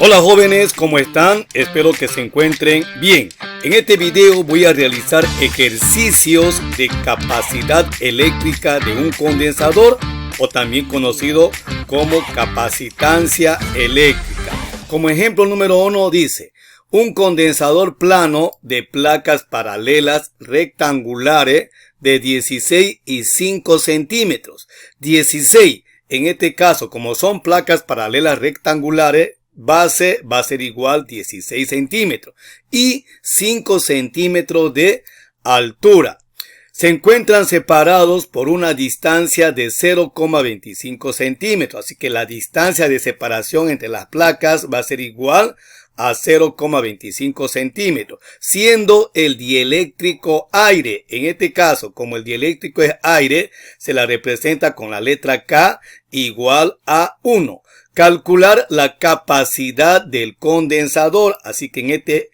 Hola jóvenes, ¿cómo están? Espero que se encuentren bien. En este video voy a realizar ejercicios de capacidad eléctrica de un condensador, o también conocido como capacitancia eléctrica. Como ejemplo número 1 dice: un condensador plano de placas paralelas rectangulares de 16 y 5 centímetros. 16, en este caso, como son placas paralelas rectangulares, base va a ser igual 16 centímetros y 5 centímetros de altura. Se encuentran separados por una distancia de 0,25 centímetros. Así que la distancia de separación entre las placas va a ser igual a 0,25 centímetros, siendo el dieléctrico aire. En este caso, como el dieléctrico es aire, se la representa con la letra K igual a 1. Calcular la capacidad del condensador. Así que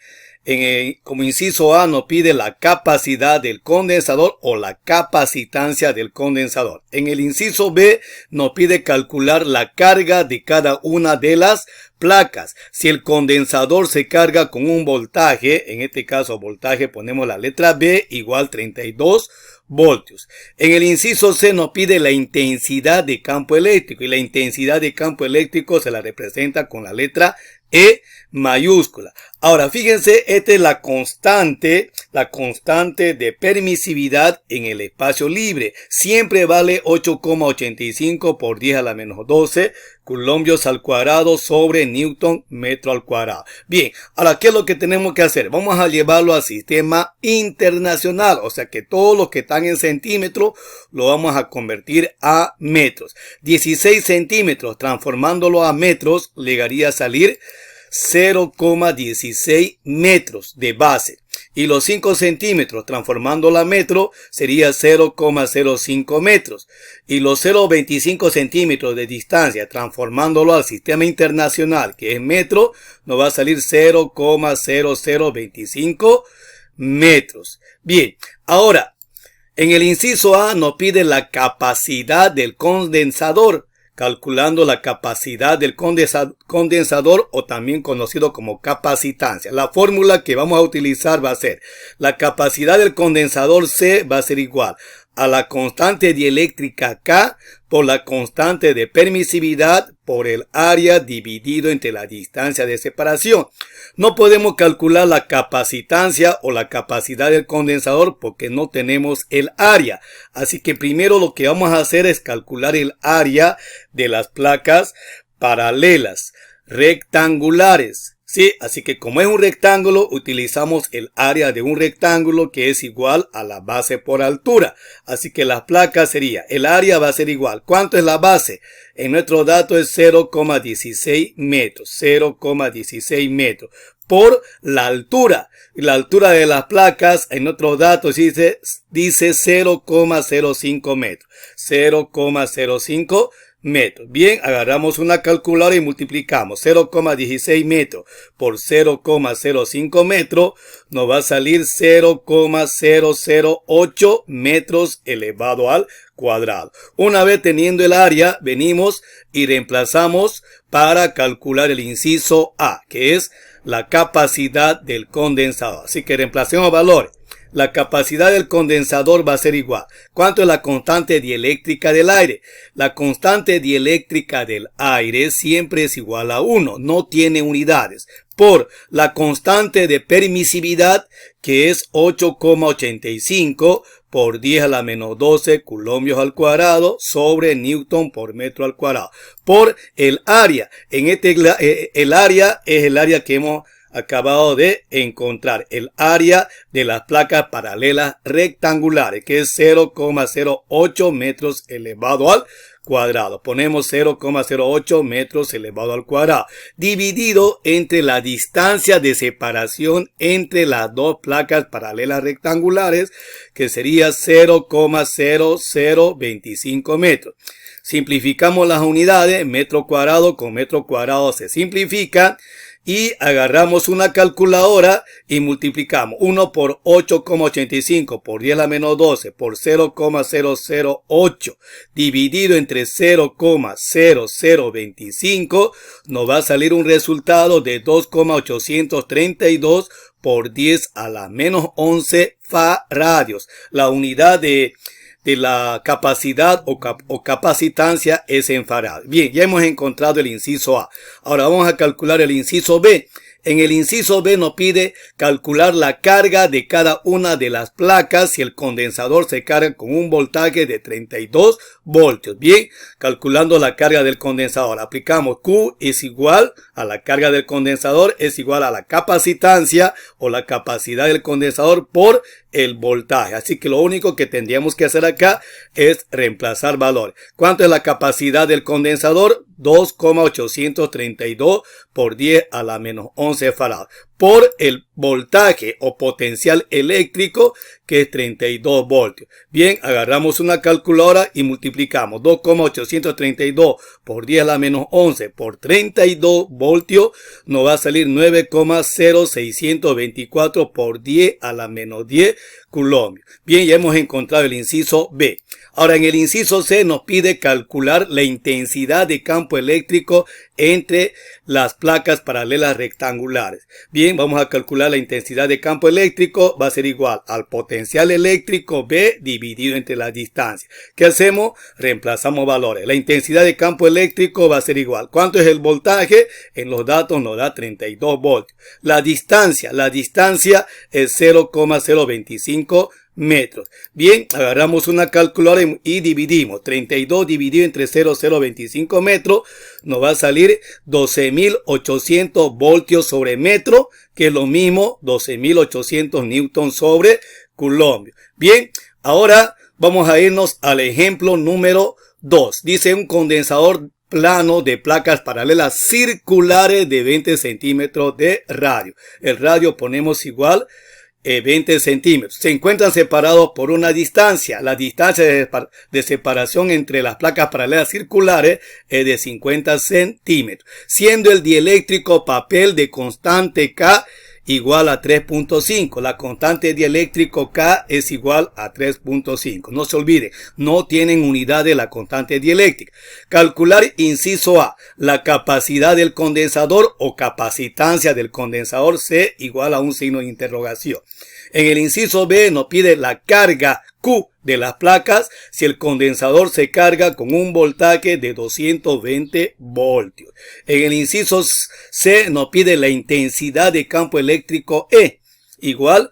como inciso A nos pide la capacidad del condensador o la capacitancia del condensador. En el inciso B nos pide calcular la carga de cada una de las placas. Si el condensador se carga con un voltaje, en este caso voltaje ponemos la letra B igual 32 voltios. En el inciso C nos pide la intensidad de campo eléctrico, y la intensidad de campo eléctrico se la representa con la letra E mayúscula. Ahora fíjense, esta es la constante de permisividad en el espacio libre. Siempre vale 8,85 por 10 a la menos 12 coulombios al cuadrado sobre newton metro al cuadrado. Bien, ahora ¿qué es lo que tenemos que hacer? Vamos a llevarlo al sistema internacional, o sea que todo lo que están en centímetros lo vamos a convertir a metros. 16 centímetros transformándolo a metros llegaría a salir 0,16 metros de base. Y los 5 centímetros transformándolo a metro sería 0,05 metros. Y los 0,25 centímetros de distancia transformándolo al sistema internacional, que es metro, nos va a salir 0,0025 metros. Bien, ahora en el inciso A nos pide la capacidad del condensador. Calculando la capacidad del condensador, o también conocido como capacitancia. La fórmula que vamos a utilizar va a ser: la capacidad del condensador C va a ser igual a la constante dieléctrica K por la constante de permisividad por el área dividido entre la distancia de separación. No podemos calcular la capacitancia o la capacidad del condensador porque no tenemos el área. Así que primero lo que vamos a hacer es calcular el área de las placas paralelas rectangulares. Sí, así que como es un rectángulo, utilizamos el área de un rectángulo, que es igual a la base por altura. Así que las placas sería, el área va a ser igual. ¿Cuánto es la base? En nuestro dato es 0,16 metros. 0,16 metros. Por la altura. La altura de las placas en nuestros datos dice 0,05 metros. 0,05 metros. Bien, agarramos una calculadora y multiplicamos 0,16 metros por 0,05 metros, nos va a salir 0,008 metros elevado al cuadrado. Una vez teniendo el área, venimos y reemplazamos para calcular el inciso A, que es la capacidad del condensador. Así que reemplacemos valores. La capacidad del condensador va a ser igual. ¿Cuánto es la constante dieléctrica del aire? La constante dieléctrica del aire siempre es igual a 1. No tiene unidades. Por la constante de permisividad, que es 8,85 por 10 a la menos 12 coulombios al cuadrado sobre newton por metro al cuadrado. Por el área. El área es el área que hemos acabado de encontrar, el área de las placas paralelas rectangulares, que es 0,08 metros elevado al cuadrado. Ponemos 0,08 metros elevado al cuadrado, dividido entre la distancia de separación entre las dos placas paralelas rectangulares, que sería 0,0025 metros. Simplificamos las unidades, metro cuadrado con metro cuadrado se simplifica, y agarramos una calculadora y multiplicamos 1 por 8,85 por 10 a la menos 12 por 0,008 dividido entre 0,0025, nos va a salir un resultado de 2,832 por 10 a la menos 11 faradios. La unidad de la capacidad o capacitancia es en farad. Bien, ya hemos encontrado el inciso A. Ahora vamos a calcular el inciso B. En el inciso B nos pide calcular la carga de cada una de las placas si el condensador se carga con un voltaje de 32 voltios. Bien, calculando la carga del condensador, aplicamos Q es igual a la carga del condensador es igual a la capacitancia o la capacidad del condensador por el voltaje. Así que lo único que tendríamos que hacer acá es reemplazar valores. ¿Cuánto es la capacidad del condensador? 2,832 por 10 a la menos 11 farads por el voltaje o potencial eléctrico que es 32 voltios. Bien, agarramos una calculadora y multiplicamos 2,832 por 10 a la menos 11 por 32 voltios. Nos va a salir 9,0624 por 10 a la menos 10 coulombios. Bien, ya hemos encontrado el inciso B. Ahora en el inciso C nos pide calcular la intensidad de campo eléctrico entre las placas paralelas rectangulares. Bien, vamos a calcular la intensidad de campo eléctrico. Va a ser igual al potencial eléctrico B dividido entre la distancia. ¿Qué hacemos? Reemplazamos valores. La intensidad de campo eléctrico va a ser igual. ¿Cuánto es el voltaje? En los datos nos da 32 voltios. La distancia es 0,025 metros. Bien, agarramos una calculadora y dividimos 32 dividido entre 0,025 metros, nos va a salir 12.800 voltios sobre metro, que es lo mismo 12.800 newton sobre coulomb. Bien, ahora vamos a irnos al ejemplo número 2. Dice un condensador plano de placas paralelas circulares de 20 centímetros de radio. El radio ponemos igual 20 centímetros. Se encuentran separados por una distancia. La distancia de separación entre las placas paralelas circulares es de 50 centímetros, siendo el dieléctrico papel de constante K igual a 3.5. La constante dieléctrico K es igual a 3.5. No se olviden, no tienen unidad de la constante dieléctrica. Calcular inciso A, la capacidad del condensador o capacitancia del condensador C igual a un signo de interrogación. En el inciso B nos pide la carga Q de las placas si el condensador se carga con un voltaje de 220 voltios. En el inciso C nos pide la intensidad de campo eléctrico E igual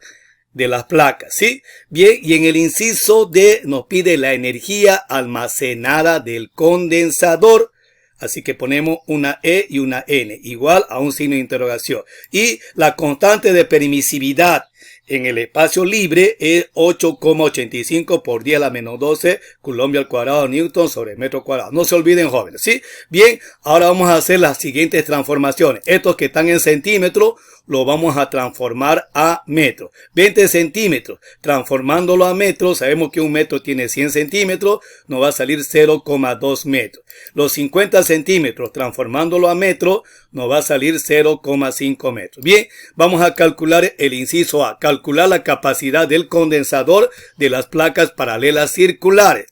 de las placas, ¿sí? Bien, y en el inciso D nos pide la energía almacenada del condensador. Así que ponemos una E y una N igual a un signo de interrogación. Y la constante de permisividad en el espacio libre es 8,85 por 10 a la menos 12 coulomb al cuadrado newton sobre metro cuadrado. No se olviden, jóvenes, ¿sí? Bien, ahora vamos a hacer las siguientes transformaciones. Estos que están en centímetros lo vamos a transformar a metros. 20 centímetros, transformándolo a metros, sabemos que un metro tiene 100 centímetros, nos va a salir 0,2 metros. Los 50 centímetros, transformándolo a metros, nos va a salir 0,5 metros. Bien, vamos a calcular el inciso A, calcular la capacidad del condensador de las placas paralelas circulares.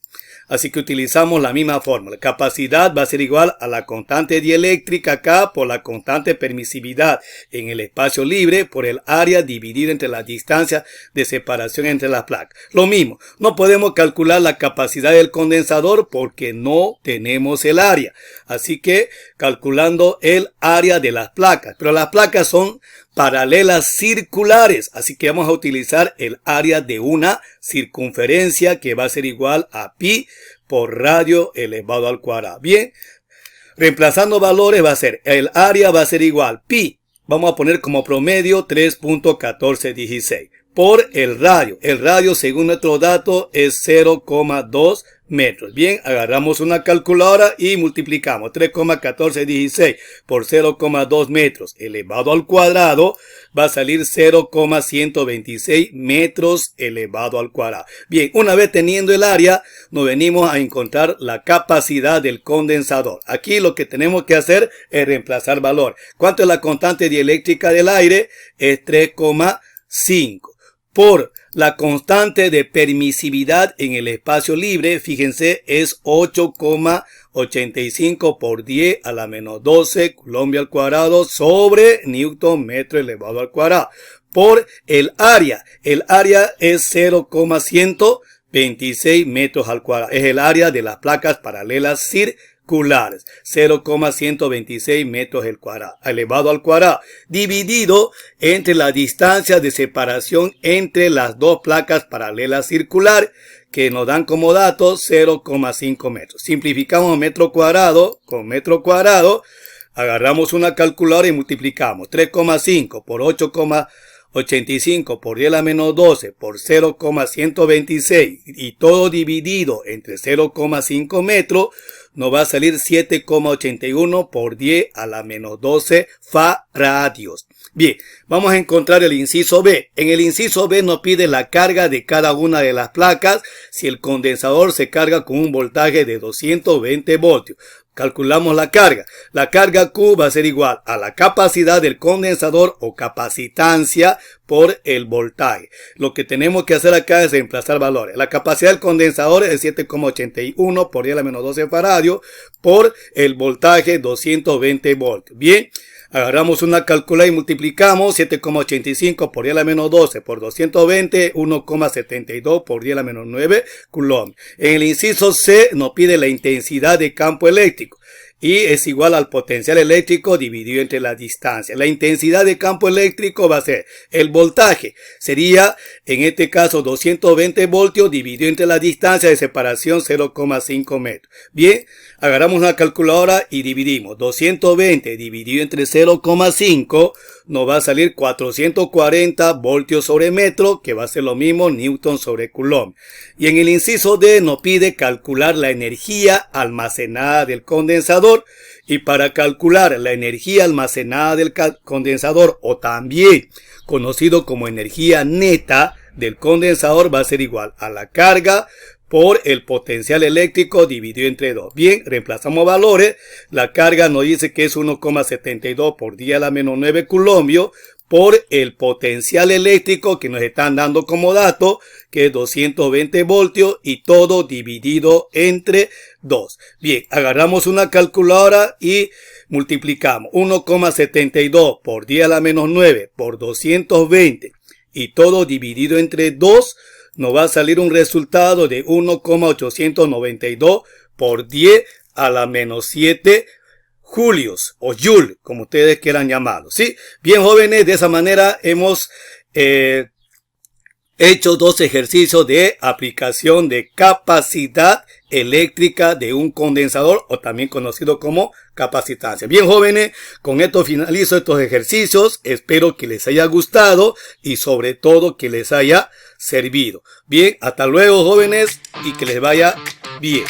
Así que utilizamos la misma fórmula. Capacidad va a ser igual a la constante dieléctrica K por la constante permisividad en el espacio libre por el área dividida entre la distancia de separación entre las placas. Lo mismo, no podemos calcular la capacidad del condensador porque no tenemos el área. Así que calculando el área de las placas. Pero las placas son paralelas circulares, así que vamos a utilizar el área de una circunferencia que va a ser igual a pi por radio elevado al cuadrado. Bien, reemplazando valores va a ser, el área va a ser igual pi, vamos a poner como promedio 3.1416 por el radio. El radio según nuestro dato es 0,2 metros. Bien, agarramos una calculadora y multiplicamos 3,1416 por 0,2 metros elevado al cuadrado. Va a salir 0,126 metros elevado al cuadrado. Bien, una vez teniendo el área, nos venimos a encontrar la capacidad del condensador. Aquí lo que tenemos que hacer es reemplazar valor. ¿Cuánto es la constante dieléctrica del aire? Es 3,5. Por la constante de permisividad en el espacio libre, fíjense, es 8,85 por 10 a la menos 12 coulomb al cuadrado sobre newton metro elevado al cuadrado. Por el área es 0,126 metros al cuadrado. Es el área de las placas paralelas circulares, 0,126 metros elevado al cuadrado, dividido entre la distancia de separación entre las dos placas paralelas circulares, que nos dan como dato 0,5 metros. Simplificamos metro cuadrado con metro cuadrado, agarramos una calculadora y multiplicamos 3,5 por 8,85 por 10 a la menos 12 por 0,126 y todo dividido entre 0,5 metros, nos va a salir 7,81 por 10 a la menos 12 faradios. Bien, vamos a encontrar el inciso B. En el inciso B nos pide la carga de cada una de las placas si el condensador se carga con un voltaje de 220 voltios. Calculamos la carga. La carga Q va a ser igual a la capacidad del condensador o capacitancia por el voltaje. Lo que tenemos que hacer acá es reemplazar valores. La capacidad del condensador es 7,81 por 10 a la menos 12 faradios por el voltaje 220 voltios. Bien. Agarramos una calculadora y multiplicamos 7,85 por 10 a la menos 12 por 220, 1,72 por 10 a la menos 9 coulomb. En el inciso C nos pide la intensidad de campo eléctrico y es igual al potencial eléctrico dividido entre la distancia. La intensidad de campo eléctrico va a ser el voltaje. Sería en este caso 220 voltios dividido entre la distancia de separación 0,5 metros. Bien, agarramos una calculadora y dividimos 220 dividido entre 0,5 nos va a salir 440 voltios sobre metro, que va a ser lo mismo newton sobre coulomb. Y en el inciso D nos pide calcular la energía almacenada del condensador. Y para calcular la energía almacenada del condensador, o también conocido como energía neta del condensador, va a ser igual a la carga por el potencial eléctrico dividido entre 2. Bien, reemplazamos valores. La carga nos dice que es 1,72 por 10 a la menos 9 coulombios por el potencial eléctrico que nos están dando como dato, que es 220 voltios y todo dividido entre 2. Bien, agarramos una calculadora y multiplicamos 1,72 por 10 a la menos 9 por 220 y todo dividido entre 2. Nos va a salir un resultado de 1,892 por 10 a la menos 7 julios o joule, como ustedes quieran llamarlo. ¿Sí? Bien, jóvenes, de esa manera hemos hecho dos ejercicios de aplicación de capacidad eléctrica de un condensador, o también conocido como capacitancia. Bien, jóvenes, con esto finalizo estos ejercicios. Espero que les haya gustado y sobre todo que les haya servido. Bien, hasta luego, jóvenes, y que les vaya bien.